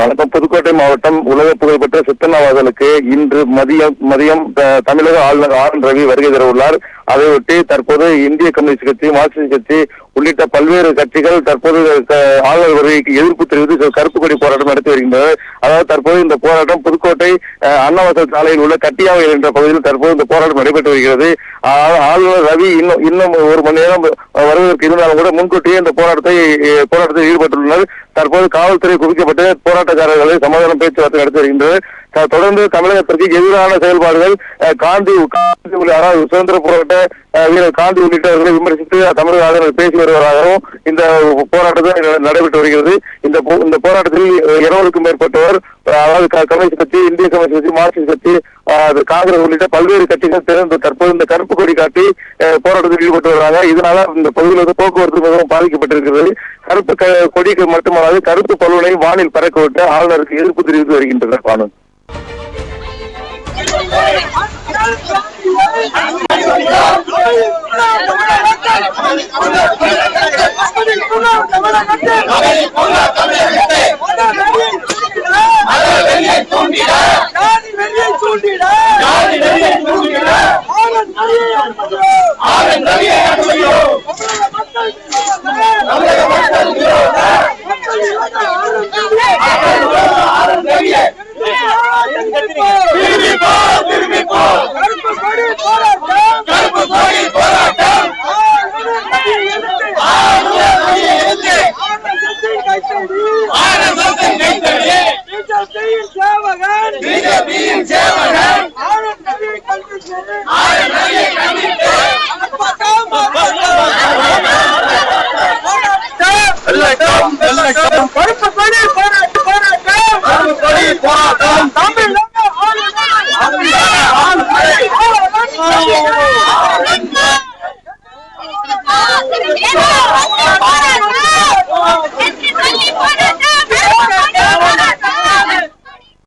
வணக்கம். புதுக்கோட்டை மாவட்டம் உலக புகழ்பெற்ற சித்தன்னவாசலுக்கு இன்று மதியம் தமிழக ஆளுநர் ஆர்.என். ரவி வருகை தர உள்ளார். அதையொட்டி தற்போது இந்திய கம்யூனிஸ்ட் கட்சி, மார்க்சிஸ்ட் கட்சி உள்ளிட்ட பல்வேறு கட்சிகள் தற்போது ஆளுநர் வருகைக்கு எதிர்ப்பு தெரிவித்து கருப்பு கொடி போராட்டம் நடத்தி வருகின்றனர். அதாவது தற்போது இந்த போராட்டம் புதுக்கோட்டை அன்னவாசல் சாலையில் உள்ள கட்டியாவையில் என்ற பகுதியில் தற்போது இந்த போராட்டம் நடைபெற்று வருகிறது. ஆளுநர் ரவி இன்னும் ஒரு மணி நேரம் வருவதற்கு இருந்தாலும் கூட முன்கூட்டியே இந்த போராட்டத்தில் ஈடுபட்டுள்ளனர். தற்போது காவல்துறை குவிக்கப்பட்டு போராட்டக்காரர்களை சமாதான பேச்சுவார்த்தை நடத்தி வருகின்றனர். தொடர்ந்து தமிழகத்திற்கு எதிரான செயல்பாடுகள் காந்தி சுதந்திர போராட்ட வீரர் காந்தி உள்ளிட்டவர்களை விமர்சித்து தமிழக ஆளுநர் பேசி வருவதாகவும் இந்த போராட்டத்தில் நடைபெற்று வருகிறது. இந்த போராட்டத்தில் 200க்கும் மேற்பட்டவர், அதாவது கம்யூனிஸ்ட் கட்சி, இந்திய கம்யூனிஸ்ட் கட்சி, மார்க்சிஸ்ட் கட்சி, காங்கிரஸ் உள்ளிட்ட பல்வேறு கட்சிகள் திறந்து தற்போது இந்த கருப்பு கொடி காட்டி போராட்டத்தில் ஈடுபட்டு வருகிறாங்க. இதனால இந்த பகுதியில் போக்குவரத்து மிகவும் பாதிக்கப்பட்டிருக்கிறது. கருப்பு கொடிக்கு மட்டுமல்லாது கருப்பு பலூனை வானில் பறக்கவிட்டு ஆளுநருக்கு எதிர்ப்பு தெரிவித்து வருகின்றனர். காணும்